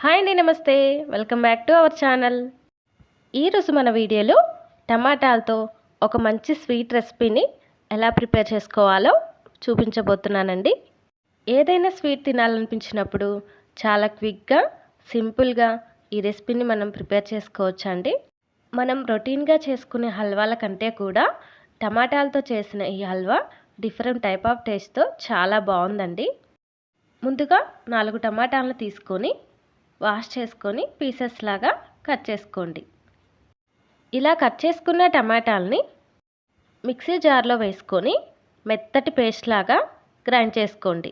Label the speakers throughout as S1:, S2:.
S1: Hi అండి, నమస్తే. Welcome back to our channel. ఈరోజు మన వీడియోలో టమాటాలతో ఒక మంచి స్వీట్ రెసిపీని ఎలా ప్రిపేర్ చేసుకోవాలో చూపించబోతున్నానండి. ఏదైనా స్వీట్ తినాలనిపించినప్పుడు చాలా క్విక్గా, సింపుల్గా ఈ రెసిపీని మనం ప్రిపేర్ చేసుకోవచ్చండి. మనం రొటీన్గా చేసుకునే హల్వాల కంటే కూడా టమాటాలతో చేసిన ఈ హల్వా డిఫరెంట్ టైప్ ఆఫ్ టేస్ట్తో చాలా బాగుందండి. ముందుగా 4 టమాటాలను తీసుకొని వాష్ చేసుకొని పీసెస్ లాగా కట్ చేసుకోండి. ఇలా కట్ చేసుకున్న టమాటాలని మిక్సీ జార్లో వేసుకొని మెత్తటి పేస్ట్ లాగా గ్రైండ్ చేసుకోండి.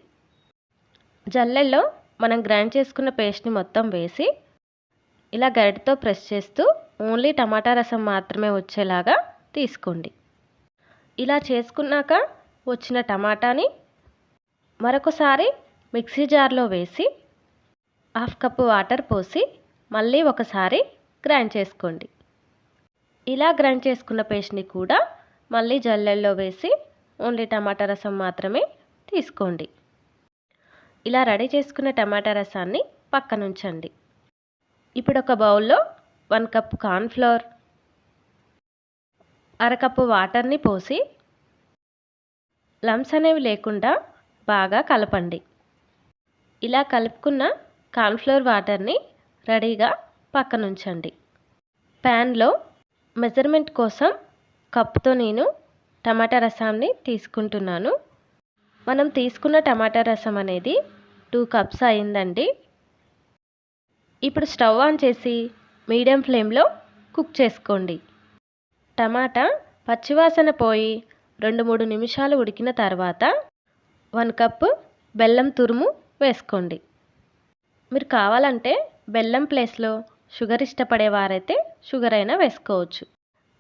S1: జల్లెల్లో మనం గ్రైండ్ చేసుకున్న పేస్ట్ని మొత్తం వేసి ఇలా గరిటెతో ప్రెస్ చేస్తూ ఓన్లీ టమాటా రసం మాత్రమే వచ్చేలాగా తీసుకోండి. ఇలా చేసుకున్నాక వచ్చిన టమాటాని మరొకసారి మిక్సీ జార్లో వేసి 1/2 కప్పు వాటర్ పోసి మళ్ళీ ఒకసారి గ్రైండ్ చేసుకోండి. ఇలా గ్రైండ్ చేసుకున్న పేస్ట్ని కూడా మళ్ళీ జల్లెల్లో వేసి ఓన్లీ టమాటా రసం మాత్రమే తీసుకోండి. ఇలా రెడీ చేసుకున్న టమాటా రసాన్ని పక్కన ఉంచండి. ఇప్పుడు ఒక బౌల్లో 1 కప్పు కార్న్ఫ్లోర్, 1/2 కప్పు వాటర్ని పోసి లంప్స్ అనేవి లేకుండా బాగా కలపండి. ఇలా కలుపుకున్న కార్న్ఫ్లోర్ వాటర్ని రెడీగా పక్కన ఉంచండి. ప్యాన్లో మెజర్మెంట్ కోసం కప్పుతో నేను టమాటా రసాన్ని తీసుకుంటున్నాను. మనం తీసుకున్న టమాటా రసం అనేది 2 కప్స్ అయిందండి. ఇప్పుడు స్టవ్ ఆన్ చేసి మీడియం ఫ్లేమ్లో కుక్ చేసుకోండి. టమాటా పచ్చివాసన పోయి 2-3 నిమిషాలు ఉడికిన తర్వాత 1 కప్పు బెల్లం తురుము వేసుకోండి. మీరు కావాలంటే బెల్లం ప్లేస్లో షుగర్ ఇష్టపడేవారైతే షుగర్ అయినా వేసుకోవచ్చు.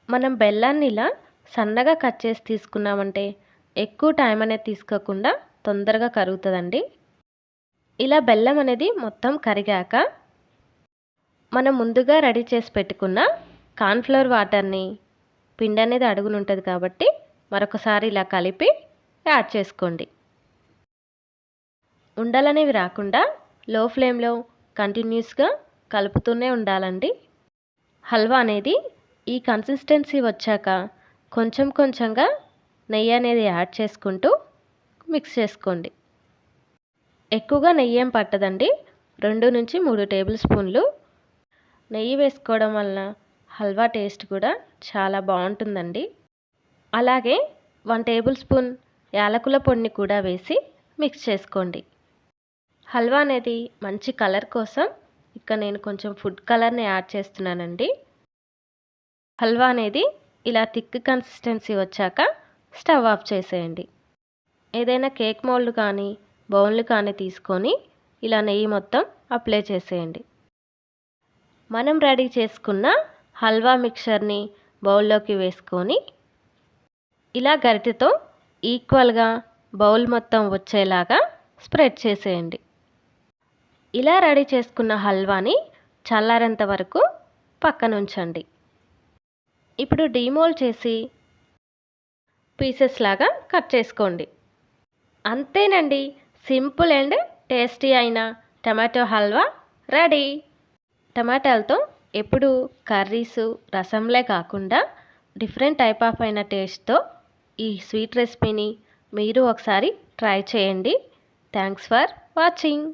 S1: మనం బెల్లాన్ని ఇలా సన్నగా కట్ చేసి తీసుకున్నామంటే ఎక్కువ టైం అనేది తీసుకోకుండా తొందరగా కరుగుతుందండి. ఇలా బెల్లం అనేది మొత్తం కరిగాక మనం ముందుగా రెడీ చేసి పెట్టుకున్న కార్న్ఫ్లోర్ వాటర్ని, పిండి అనేది అడుగున ఉంటుంది కాబట్టి మరొకసారి ఇలా కలిపి యాడ్ చేసుకోండి. ఉండలనేవి రాకుండా లో ఫ్లేమ్లో కంటిన్యూస్గా కలుపుతూనే ఉండాలండి. హల్వా అనేది ఈ కన్సిస్టెన్సీ వచ్చాక కొంచెం కొంచెంగా నెయ్యి అనేది యాడ్ చేసుకుంటూ మిక్స్ చేసుకోండి. ఎక్కువగా నెయ్యి ఏం పట్టదండి. 2-3 టేబుల్ స్పూన్లు నెయ్యి వేసుకోవడం వలన హల్వా టేస్ట్ కూడా చాలా బాగుంటుందండి. అలాగే 1 టేబుల్ స్పూన్ యాలకుల పొడిని కూడా వేసి మిక్స్ చేసుకోండి. హల్వా అనేది మంచి కలర్ కోసం ఇక్కడ నేను కొంచెం ఫుడ్ కలర్ని యాడ్ చేస్తున్నానండి. హల్వా అనేది ఇలా థిక్ కన్సిస్టెన్సీ వచ్చాక స్టవ్ ఆఫ్ చేసేయండి. ఏదైనా కేక్ మౌల్డ్ కానీ బౌల్ కానీ తీసుకొని ఇలా నెయ్యి మొత్తం అప్లై చేసేయండి. మనం రెడీ చేసుకున్న హల్వా మిక్చర్ని బౌల్లోకి వేసుకొని ఇలా గరిటెతో ఈక్వల్గా బౌల్ మొత్తం వచ్చేలాగా స్ప్రెడ్ చేసేయండి. ఇలా రెడీ చేసుకున్న హల్వాని చల్లారేంత వరకు పక్కన ఉంచండి. ఇప్పుడు డీమోల్డ్ చేసి పీసెస్ లాగా కట్ చేసుకోండి. అంతేనండి, సింపుల్ అండ్ టేస్టీ అయిన టమాటో హల్వా రెడీ. టమాటాలతో ఎప్పుడు కర్రీసు, రసంలే కాకుండా డిఫరెంట్ టైప్ ఆఫ్ అయిన టేస్ట్తో ఈ స్వీట్ రెసిపీని మీరు ఒకసారి ట్రై చేయండి. Thanks for watching.